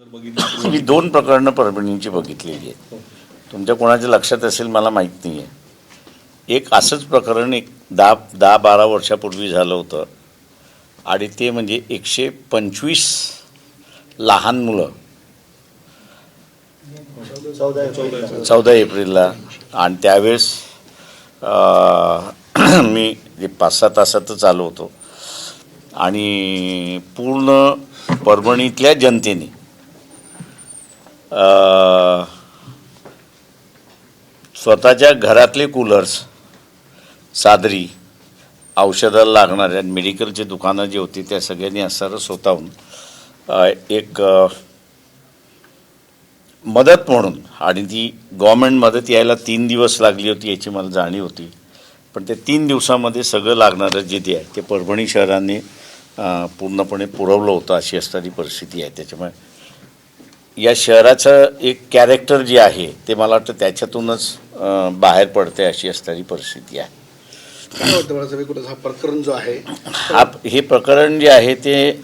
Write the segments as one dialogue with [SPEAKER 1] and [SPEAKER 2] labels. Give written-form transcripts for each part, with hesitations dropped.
[SPEAKER 1] मी 2 प्रकरणं परभणीची बघितलेली आहेत. तुमच्या कोणाच्या लक्षात असेल मला माहीत नाही आहे. एक असंच प्रकरण एक 10-12 वर्षापूर्वी झालं होतं आणि ते म्हणजे 125 लहान मुलं 14 एप्रिलला आणि त्यावेळेस मी 5-6 तासातच आलो होतो आणि पूर्ण परभणीतल्या जनतेने स्वतःच्या घरातले कूलर्स, चादरी, औषधाला लागणाऱ्या मेडिकलचे दुकानं जे होती त्या सगळ्यांनी असणारं स्वतःहून एक मदत म्हणून, आणि ती गव्हर्मेंट मदत यायला 3 दिवस लागली होती याची मला जाणीव होती, पण ते 3 दिवसामध्ये सगळं लागणारं जे आहे ते परभणी शहराने पूर्णपणे पुरवलं होतं अशी असणारी परिस्थिती आहे. त्याच्यामुळे या शहराचं एक कॅरेक्टर जे आहे ते मला वाटतं त्याच्यातूनच बाहेर पडते अशी असणारी परिस्थिती आहे.
[SPEAKER 2] काय वाटतं मला सगळे कुठं हा प्रकरण जो आहे
[SPEAKER 1] हे प्रकरण जे आहे ते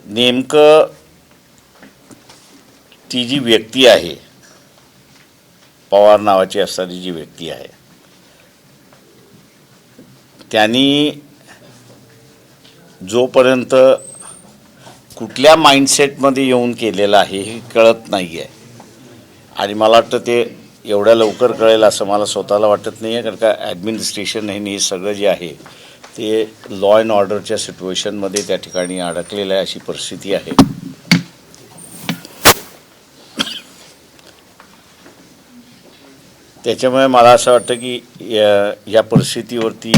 [SPEAKER 1] नेमकं ती जी व्यक्ती आहे, पवार नावाची असणारी जी व्यक्ती आहे, त्यांनी जोपर्यंत कुठल्या माइंडसेटमध्ये येऊन केलेलं आहे हे कळत नाही आहे. आणि मला वाटतं ते एवढ्या लवकर कळेल असं मला स्वतःला वाटत नाही आहे, कारण का ॲडमिनिस्ट्रेशन हे सगळं जे आहे ते लॉ अँड ऑर्डरच्या सिच्युएशनमध्ये त्या ठिकाणी अडकलेलं आहे अशी परिस्थिती आहे. त्याच्यामुळे मला असं वाटतं की या परिस्थितीवरती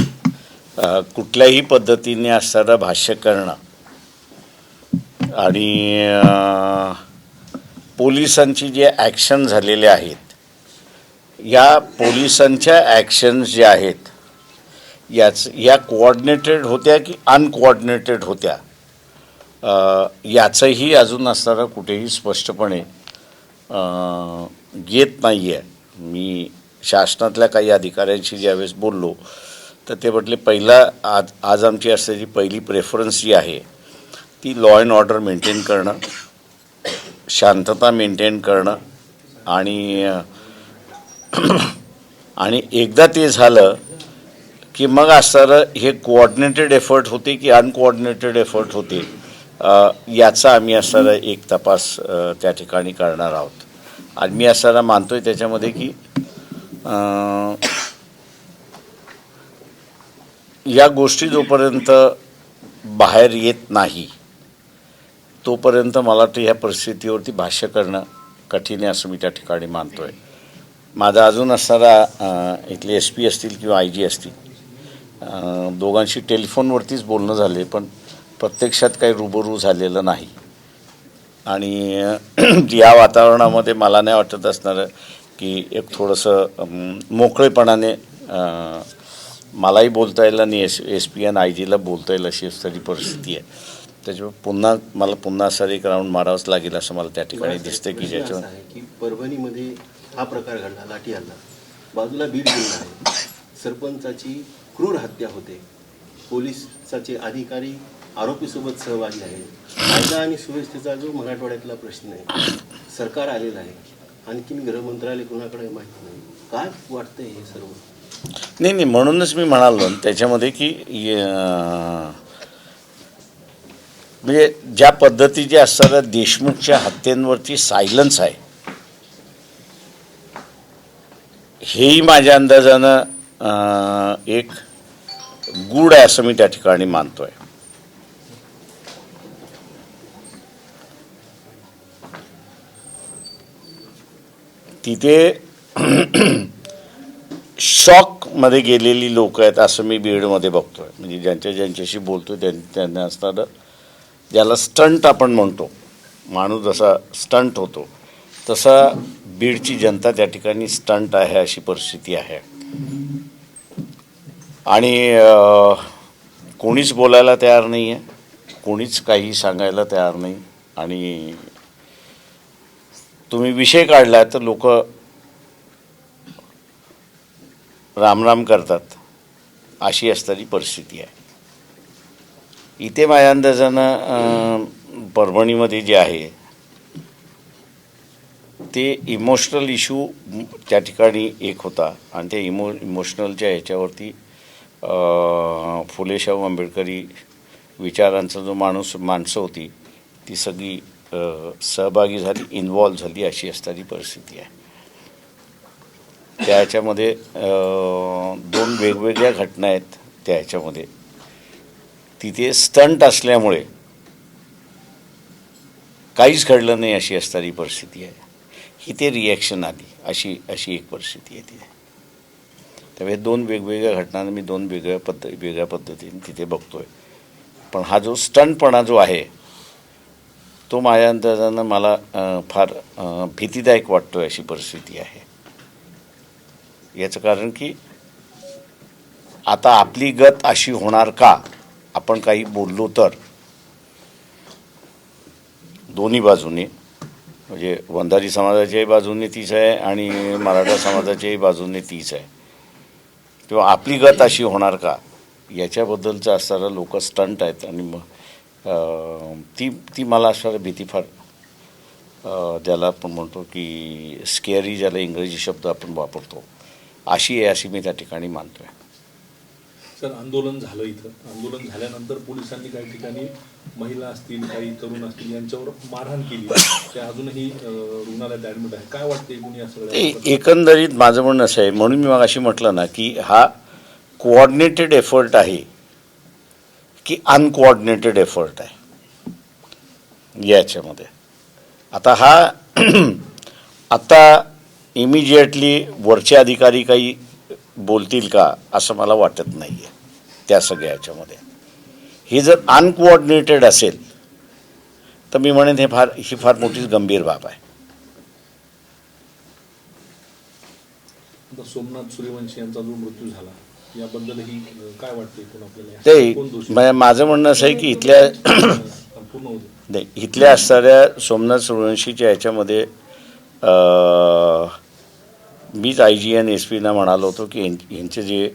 [SPEAKER 1] कुठल्याही पद्धतीने असणारं भाष्य करणं आणि पोलिसांची जे ॲक्शन झालेले आहेत, या पोलिसांच्या ॲक्शन्स ज्या आहेत या कोऑर्डिनेटेड होत्या की अनकोऑर्डिनेटेड होत्या याचंही अजून असणारं कुठेही स्पष्टपणे येत नाही आहे. मी शासनातल्या काही अधिकाऱ्यांशी ज्यावेळेस बोललो तर ते म्हटले आज आमची असलेली पहिली प्रेफरन्स जी आहे ती लॉ अँड ऑर्डर मेंटेन करणं, शांतता मेंटेन करणं आणि एकदा ते झालं की मग असणारं हे कोऑर्डिनेटेड एफर्ट होते की अनकोऑर्डिनेटेड एफर्ट होते याचा आम्ही असणारा एक तपास त्या ठिकाणी करणार आहोत. आणि मी असणारा मानतोय त्याच्यामध्ये की या गोष्टी जोपर्यंत बाहेर येत नाही तोपर्यंत मला वाटतं ह्या परिस्थितीवरती भाष्य करणं कठीण आहे असं मी त्या ठिकाणी मानतोय. माझा अजून असणारा इथले SP असतील किंवा IG असतील दोघांशी टेलिफोनवरतीच बोलणं झाले, पण प्रत्यक्षात काही रुबरू झालेलं नाही. आणि या वातावरणामध्ये मला नाही वाटत असणारं की एक थोडंसं मोकळेपणाने मलाही बोलता येईल आणि SP आणि IG बोलता येईल अशी असणारी परिस्थिती आहे. त्याच्यामुळे मला पुन्हा असं एक राऊंड मारावंच लागेल असं मला त्या ठिकाणी दिसतं की ज्याच्यावर
[SPEAKER 3] की परभणीमध्ये हा प्रकार घडला, लाठी हल्ला, बाजूला बीड जिल्हा आहे, सरपंचाची क्रूर हत्या होते, पोलिसाचे अधिकारी आरोपीसोबत सहभागी आहे, कायदा आणि सुव्यवस्थेचा जो मराठवाड्यातला प्रश्न आहे, सरकार आलेलं आहे, आणखीन गृहमंत्रालय कुणाकडे माहीत नाही. काय वाटतंय हे सर्व?
[SPEAKER 1] नाही, म्हणूनच मी म्हणालो त्याच्यामध्ये की म्हणजे ज्या पद्धतीचे असणाऱ्या देशमुखच्या हत्येंवरती सायलन्स आहे हेही माझ्या अंदाजानं एक गूढ आहे असं मी त्या ठिकाणी मानतोय. तिथे शॉकमध्ये गेलेली लोक आहेत असं मी बीडमध्ये बघतोय. म्हणजे ज्यांच्याशी बोलतोय त्यांना असणारं ज्याला स्टंट आपण म्हणतो, माणूस जसा स्टंट होतो तसा बीडची जनता त्या ठिकाणी स्टंट आहे अशी परिस्थिती आहे. आणि कोणीच बोलायला तयार नाही आहे, कोणीच काही सांगायला तयार नाही. आणि तुम्ही विषय काढला तर लोक रामराम करतात अशी असणारी परिस्थिती आहे. इथे माझ्या अंदाजानं परभणीमध्ये जे आहे ते इमोशनल इश्यू त्या ठिकाणी एक होता आणि त्या इमोशनलच्या ह्याच्यावरती फुले शाहू आंबेडकरी विचारांचा जो माणसं होती ती सगळी सहभागी झाली, इन्व्हॉल्व झाली अशी असणारी परिस्थिती आहे. त्या ह्याच्यामध्ये दोन वेगवेगळ्या घटना आहेत. त्या ह्याच्यामध्ये तिथे स्टंट असल्यामुळे काहीच घडलं नाही अशी असणारी परिस्थिती आहे. ही ते रिॲक्शन आली अशी एक परिस्थिती आहे तिथे. त्यामुळे दोन वेगवेगळ्या घटनांना मी दोन वेगळ्या पद्धतीने तिथे बघतोय. पण हा जो स्टंटपणा जो आहे तो माझ्या अंदाजानं मला फार भीतीदायक वाटतोय अशी परिस्थिती आहे. याचं कारण की आता आपली गत अशी होणार का, आपण काही बोललो तर दोन्ही बाजूने, म्हणजे वंजारी समाजाच्याही बाजूने तीच आहे आणि मराठा समाजाच्याही बाजूने तीच आहे, किंवा आपली गत अशी होणार का याच्याबद्दलचं असणारं लोक स्टंट आहेत. आणि ती मला असणारं भीती फार ज्याला आपण म्हणतो की स्केअरी, ज्याला इंग्रजी शब्द आपण वापरतो, अशी आहे अशी मी त्या ठिकाणी मानतोय.
[SPEAKER 4] सर, आंदोलन झालं, इथं आंदोलन झाल्यानंतर पोलिसांनी काही ठिकाणी महिला असतील, काही तरुण असतील यांच्यावर मारहाण केली. ते अजूनही रुग्णालयात ॲडमिट आहे. काय वाटते कुणी असं?
[SPEAKER 1] एकंदरीत माझं म्हणणं असं आहे, म्हणून मी मगाशी म्हटलं ना की हा कोऑर्डिनेटेड एफर्ट आहे की अनकोऑर्डिनेटेड एफर्ट आहे याच्यामध्ये. आता इमिजिएटली वरचे अधिकारी काही बोलतील का असं मला वाटत नाही आहे त्या सगळ्या ह्याच्यामध्ये. ही जर अनकोऑर्डिनेटेड असेल तर मी म्हणेन ही फार मोठी गंभीर बाब आहे.
[SPEAKER 4] सोमनाथ सूर्यवंशी यांचा जो मृत्यू झाला याबद्दलही काय वाटते आपल्याला?
[SPEAKER 1] ते माझं म्हणणं असं आहे की इथल्या असणाऱ्या सोमनाथ सूर्यवंशीच्या ह्याच्यामध्ये मीच IGN SP म्हणालो होतो की यांचे जे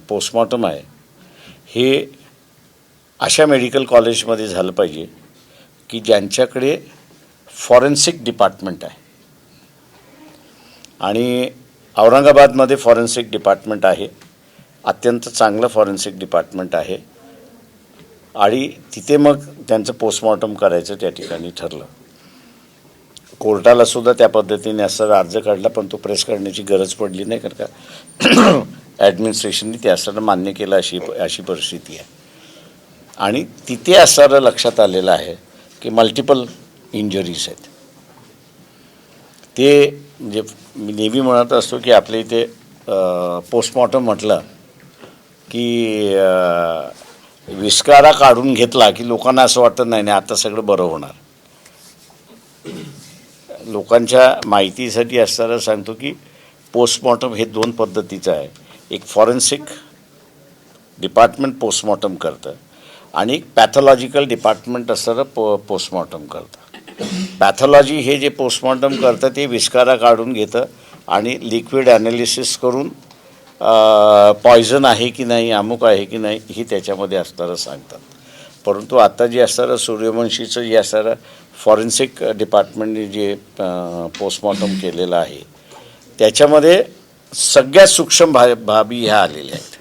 [SPEAKER 1] पोस्टमॉर्टम आहे हे अशा मेडिकल कॉलेजमध्ये झालं पाहिजे की ज्यांच्याकडे फॉरेन्सिक डिपार्टमेंट आहे. आणि औरंगाबादमध्ये फॉरेन्सिक डिपार्टमेंट आहे, अत्यंत चांगलं फॉरेन्सिक डिपार्टमेंट आहे. आणि तिथे मग त्यांचं पोस्टमॉर्टम करायचं त्या ठिकाणी ठरलं. कोर्टाला सुद्धा त्या पद्धतीने असा अर्ज काढला, पण तो प्रेस करण्याची गरज पडली नाही, कारण का ॲडमिनिस्ट्रेशनने ते असताना मान्य केलं अशी परिस्थिती आहे. आणि तिथे असणारं लक्षात आलेलं आहे की मल्टिपल इंजरीज आहेत. ते म्हणजे मी नेहमी म्हणत असतो की आपल्या इथे पोस्टमॉर्टम म्हटलं की विस्कारा काढून घेतला की लोकांना असं वाटतं नाही आता सगळं बरं होणार. लोकांच्या माहितीसाठी असताना सांगतो की पोस्टमॉर्टम हे दोन पद्धतीचं आहे. एक फॉरेन्सिक डिपार्टमेंट पोस्टमॉर्टम करतं आणि एक पॅथॉलॉजिकल डिपार्टमेंट असणारं पोस्टमॉर्टम करतं. पॅथॉलॉजी हे जे पोस्टमॉर्टम करतं ते विस्कारा काढून घेतं आणि लिक्विड ॲनालिसिस करून पॉयझन आहे की नाही, अमुक आहे की नाही, ही त्याच्यामध्ये असणारं सांगतात. परंतु आता जे असणारं सूर्यवंशीचं जे असणारं फॉरेन्सिक डिपार्टमेंटने जे पोस्टमॉर्टम केलेलं आहे त्याच्यामध्ये सगळ्यात सूक्ष्म बाबी ह्या आलेल्या आहेत.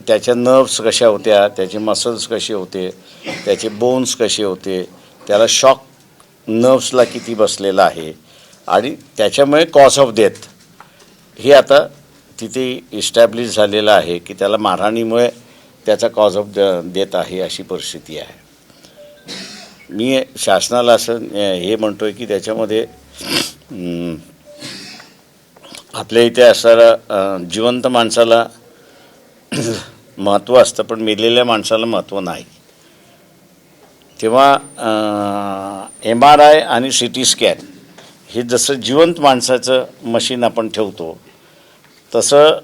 [SPEAKER 1] त्याच्या नर्व्स कशा होत्या, त्याचे मसल्स कसे होते, त्याचे बोन्स कसे होते, त्याला शॉक नर्व्सला किती बसलेला आहे आणि त्याच्यामुळे कॉज ऑफ डेथ हे आता तिथे इस्टॅब्लिश झालेलं आहे की त्याला मारहाणीमुळे त्याचा कॉज ऑफ डेथ आहे अशी परिस्थिती आहे. मी शासनाला असं हे म्हणतो आहे की त्याच्यामध्ये आपल्या इथे असणारा जिवंत माणसाला महत्त्व असतं पण मेलेल्या माणसाला महत्त्व नाही. तेव्हा MRI आणि CT स्कॅन हे जसं जिवंत माणसाचं मशीन आपण ठेवतो तसं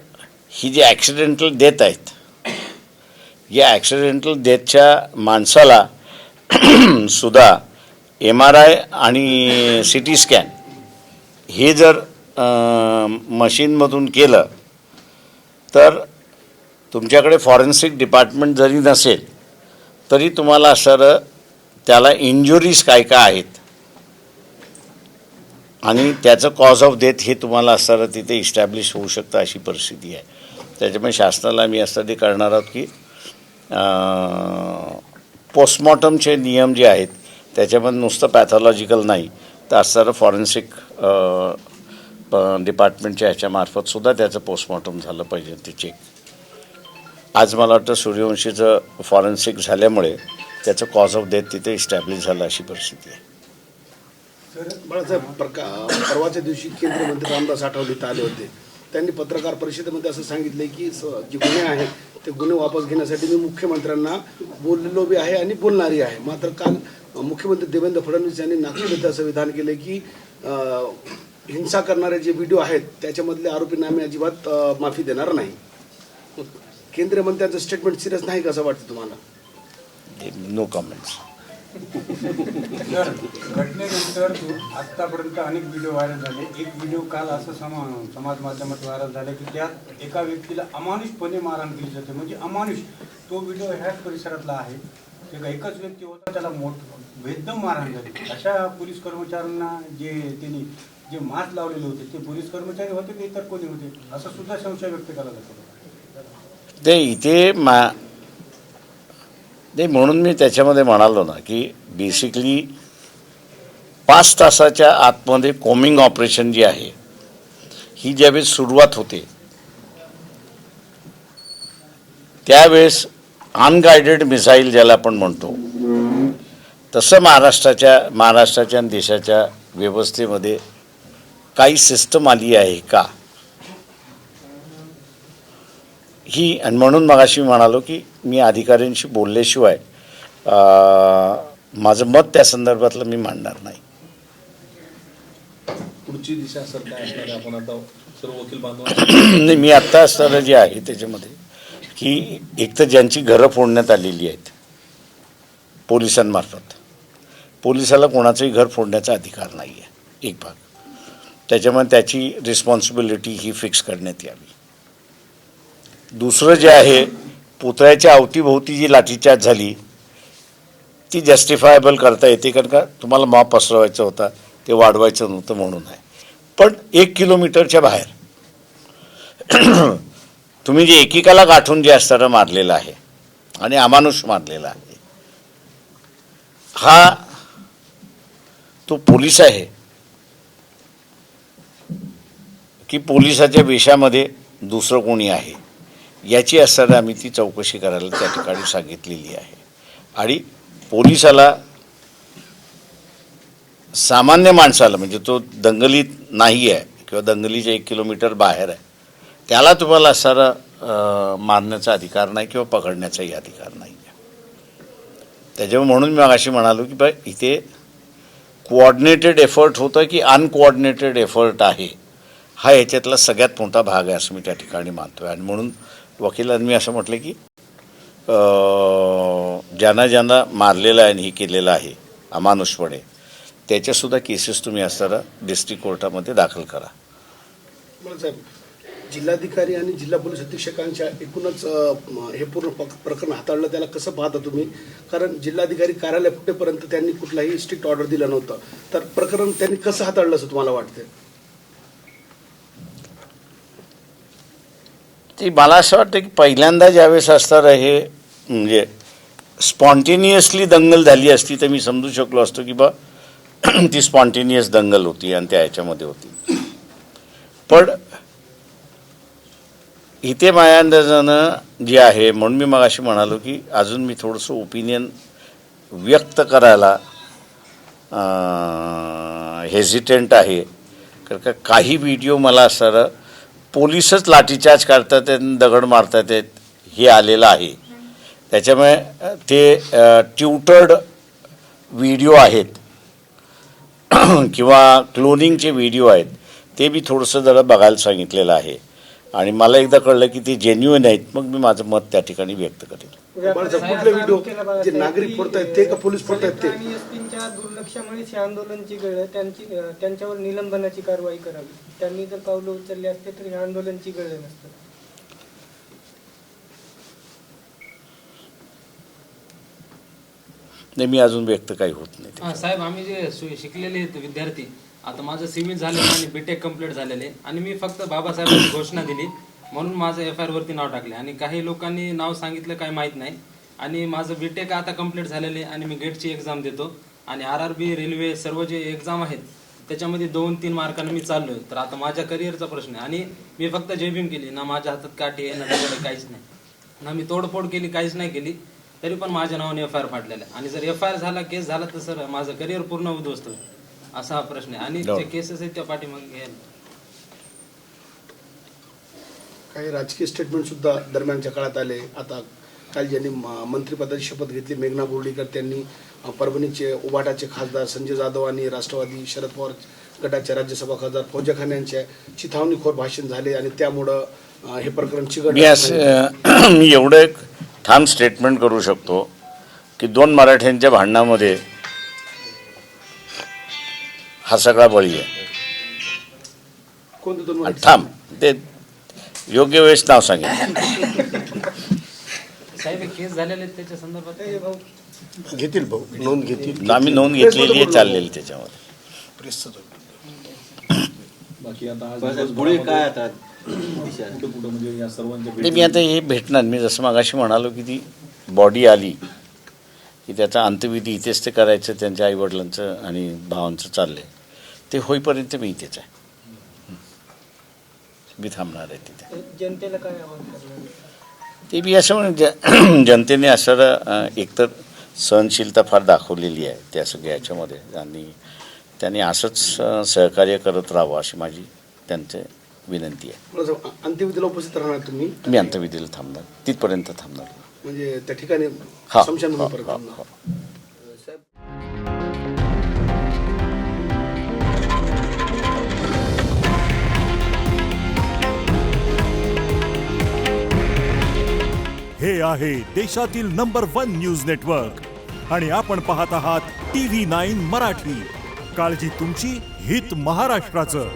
[SPEAKER 1] ही जी ॲक्सिडेंटल डेथ आहेत या ॲक्सिडेंटल डेथच्या माणसाला सुद्धा MRI आणि CT स्कॅन हे जर मशीनमधून केलं तर तुमच्याकडे फॉरेन्सिक डिपार्टमेंट जरी नसेल तरी तुम्हाला असणारं त्याला इंजुरीज काय काय आहेत आणि त्याचं कॉज ऑफ डेथ हे तुम्हाला असणारं तिथे इस्टॅब्लिश होऊ शकतं अशी परिस्थिती आहे. त्याच्यामुळे शासनाला मी असं ते करणार आहोत की पोस्टमॉर्टमचे नियम जे आहेत त्याच्यामध्ये नुसतं पॅथॉलॉजिकल नाही तर असणारं फॉरेन्सिक डिपार्टमेंटच्या ह्याच्यामार्फत सुद्धा त्याचं पोस्टमॉर्टम झालं पाहिजे ते चेक. आज मला वाटतं सूर्यवंशीचं फॉरेन्सिक झाल्यामुळे त्याचं कॉज ऑफ डेथ तिथे इस्टॅब्लिश झालं अशी परिस्थिती आहे.
[SPEAKER 2] बाळासाहेब परवाच्या दिवशी केंद्रीय मंत्री रामदास आठवले इथं आले होते. त्यांनी पत्रकार परिषदेमध्ये असं सांगितलं की जे गुन्हे आहेत ते गुन्हे वापस घेण्यासाठी मी मुख्यमंत्र्यांना बोललेलो बी आहे आणि बोलणारही आहे. मात्र काल मुख्यमंत्री देवेंद्र फडणवीस यांनी नागपूरमध्ये असं विधान केलं की हिंसा करणारे जे व्हिडिओ आहेत त्याच्यामधले आरोपींना आम्ही अजिबात माफी देणार नाही. केंद्रीय मंत्र्यांचं स्टेटमेंट सिरियस नाही का असं वाटतं तुम्हाला?
[SPEAKER 1] No comments.
[SPEAKER 5] सर, घटनेनंतर आतापर्यंत अनेक व्हिडिओ व्हायरल झाले. एक व्हिडिओ काल असं समाज माध्यमात व्हायरल झाले की त्यात एका व्यक्तीला अमानुषपणे मारहाण केली जाते. म्हणजे अमानुष तो व्हिडिओ ह्याच परिसरातला आहे. एकच व्यक्ती होता त्याला बेदम मारहाण झाली. अशा पोलीस कर्मचाऱ्यांना त्यांनी जे मास्क लावलेले होते ते पोलीस कर्मचारी होते की इतर कोणी होते असं सुद्धा संशय व्यक्त केला जातो.
[SPEAKER 1] ते इथे नाही म्हणून मी त्याच्यामध्ये म्हणालो ना की बेसिकली 5 तासाच्या आतमध्ये कोमिंग ऑपरेशन जी आहे ही ज्यावेळेस सुरुवात होते त्यावेळेस अनगायडेड मिसाईल ज्याला आपण म्हणतो तसं महाराष्ट्राच्या आणि देशाच्या व्यवस्थेमध्ये काही सिस्टम आली आहे का ही. आणि म्हणून मगाशी म्हणालो की मी अधिकाऱ्यांशी बोलल्याशिवाय माझं मत त्या संदर्भातलं मी मांडणार नाही.
[SPEAKER 4] पुढची दिशा सर काय असणार आहे? आपण आता सर्व वकील बांधव
[SPEAKER 1] नाही, मी आत्ता असणारं जे आहे त्याच्यामध्ये की एक तर ज्यांची घरं फोडण्यात आलेली आहेत पोलिसांमार्फत, पोलिसाला कोणाचंही घर फोडण्याचा अधिकार नाही आहे एक भाग. त्याच्यामुळे त्याची रिस्पॉन्सिबिलिटी ही फिक्स करण्यात यावी. दुसरं जे आहे पुतळ्याच्या अवतीभोवती जी लाठीचार्ज झाली ती जस्टिफायबल करता येते कारण का तुम्हाला मॉब पसरवायचा होता ते वाढवायचं नव्हतं म्हणून आहे. पण 1 किलोमीटरच्या बाहेर तुम्ही जे एकेकाला गाठून जे असताना मारलेलं आहे आणि अमानुष मारलेला आहे हा तो पोलीस आहे की पोलिसाच्या वेशामध्ये दुसरं कोणी आहे याची असताना आम्ही ती चौकशी करायला त्या ठिकाणी सांगितलेली आहे. आणि पोलिसाला सामान्य माणसाला म्हणजे तो दंगलीत नाही आहे किंवा दंगलीच्या 1 किलोमीटर बाहेर आहे त्याला तुम्हाला असणारा मारण्याचा अधिकार नाही किंवा पकडण्याचाही अधिकार नाही आहे. त्याच्यामुळे म्हणून मी अशी म्हणालो की बाय इथे कोऑर्डिनेटेड एफर्ट होतं की अनकोऑर्डिनेटेड एफर्ट आहे हा याच्यातला सगळ्यात मोठा भाग आहे असं मी त्या ठिकाणी मानतो आहे. आणि म्हणून वकिलांनी मी असं म्हटलं की ज्यांना मारलेलं आहे आणि हे केलेलं आहे अमानुषपणे त्याच्यासुद्धा केसेस तुम्ही असताना डिस्ट्रिक्ट कोर्टामध्ये दाखल करा.
[SPEAKER 2] साहेब, जिल्हाधिकारी आणि जिल्हा पोलीस अधीक्षकांच्या एकूणच हे पूर्ण प्रकरण हाताळलं त्याला कसं पाहता तुम्ही? कारण जिल्हाधिकारी कार्यालय फुटेपर्यंत त्यांनी कुठलाही स्ट्रिक्ट ऑर्डर दिला नव्हता तर प्रकरण त्यांनी कसं हाताळलं असं तुम्हाला वाटतं?
[SPEAKER 1] ते मला असं वाटतं की पहिल्यांदा ज्यावेळेस असताना हे म्हणजे स्पॉन्टेनियसली दंगल झाली असती तर मी समजू शकलो असतो की बा ती स्पॉन्टेनियस दंगल होती आणि त्या ह्याच्यामध्ये होती. पण इथे माझ्या अंदाजानं जे आहे म्हणून मी मग अशी म्हणालो की अजून मी थोडंसं ओपिनियन व्यक्त करायला हेजिटेंट आहे. कारण का काही व्हिडिओ मला असणारं पोलीसच लाठीचार्ज करतात आणि दगड मारतात आहेत हे आलेलं आहे. त्याच्यामुळे ते ट्युटर्ड व्हिडिओ आहेत किंवा क्लोनिंगचे व्हिडिओ आहेत ते बी थोडंसं जरा बघायला सांगितलेलं आहे. आणि मला एकदा कळलं की ते जेन्युइन आहेत मग मी माझं मत त्या ठिकाणी व्यक्त करेन.
[SPEAKER 2] कुठले व्हिडिओ जे नागरिक फोडतायत ते का पोलीस फोडतायत ते?
[SPEAKER 6] एसपींच्या दुर्लक्षामुळे हे आंदोलनची गळ त्यांच्यावर निलंबनाची कारवाई करावी. त्यांनी जर पावलं उचलली असते तर हे आंदोलनची गळ नसतं.
[SPEAKER 1] नाही, मी अजून व्यक्त काही होत नाही.
[SPEAKER 7] हां साहेब, आम्ही जे शिकलेले आहेत विद्यार्थी, आता माझं सिव्हिल झालेलं आणि बीटेक कम्प्लीट झालेले, आणि मी फक्त बाबासाहेबांची घोषणा दिली म्हणून माझं FIR वरती नाव टाकले, आणि काही लोकांनी नाव सांगितलं काही माहीत नाही. आणि माझं बीटेक आता कम्प्लीट झालेले आणि मी गेटची एक्झाम देतो, आणि RRB रेल्वे सर्व जे एक्झाम आहेत त्याच्यामध्ये 2-3 मार्कानं मी चाललोय. तर आता माझ्या करिअरचा प्रश्न आहे, आणि मी फक्त जयभीम केली ना, माझ्या हातात काठी आहे ना दगड, काहीच नाही ना, मी तोडफोड केली, काहीच नाही केली, तरी पण माझ्या नावाने FIR फाडलेला आहे. आणि जर FIR झाला, केस झाला, तर सर माझं करिअर पूर्ण उद्ध्वस्त होईल, असा हा प्रश्न आहे. आणि जे केसेस आहेत त्या पाठीमागे घ्यायला
[SPEAKER 2] काही राजकीय स्टेटमेंट सुद्धा दरम्यानच्या काळात आले. आता काल ज्यांनी मंत्रिपदाची शपथ घेतली, मेघना बोर्डीकर, त्यांनी परभणीचे उबाटाचे खासदार संजय जाधव आणि राष्ट्रवादी शरद पवार गटाचे राज्यसभा खासदार फौजा खान यांच्या चिथावणीखोर भाषण झाले, आणि त्यामुळं हे प्रकरण चिघळलं.
[SPEAKER 1] मी एवढं एक ठाम स्टेटमेंट करू शकतो की 2 मराठ्यांच्या भांडणामध्ये हा सगळा बळी आहे.
[SPEAKER 2] कोणते दोन
[SPEAKER 1] ठाम, ते योग्य वेळेस नाव सांगेल.
[SPEAKER 7] साहेब हे केस झालेले आहेत त्याच्या संदर्भात
[SPEAKER 3] घेतील भाऊ, नोंद घेतील.
[SPEAKER 1] आम्ही नोंद घेतलेली आहे, चाललेली त्याच्यामध्ये.
[SPEAKER 4] बाकी आता आज
[SPEAKER 3] बस पुढे काय आता दिशा?
[SPEAKER 4] कुठं म्हणजे या सर्वांच्या
[SPEAKER 1] ते मी आता हे भेटणार. मी जसं मगाशी म्हणालो की ती बॉडी आली की त्याचा अंत्यविधी इथेच ते करायचं, त्यांच्या आईवडिलांचं आणि भावांचं चाललंय, ते होईपर्यंत मी इथेच आहे, मी थांबणार आहे तिथे.
[SPEAKER 6] जनतेला काय आवाहन करणार?
[SPEAKER 1] ते मी असं म्हणजे जनतेने असं एकतर सहनशीलता फार दाखवलेली आहे त्या सगळ्या याच्यामध्ये, आणि त्यांनी असंच सहकार्य करत राहावं अशी माझी त्यांचे विनंती आहे.
[SPEAKER 2] मला सांग, अंत्यविधीला उपस्थित राहणार तुम्ही?
[SPEAKER 1] मी अंत्यविधीला थांबणार, तिथपर्यंत थांबणार.
[SPEAKER 2] म्हणजे त्या ठिकाणी
[SPEAKER 1] हा,
[SPEAKER 2] स्मशानभूमीपर्यंत
[SPEAKER 1] हा,
[SPEAKER 2] थांबणार.
[SPEAKER 1] हा.
[SPEAKER 8] हे आहे देशातील नंबर 1 न्यूज नेटवर्क आणि आपण पाहत आहात TV9 मराठी. काळजी तुमची, हित महाराष्ट्राचं.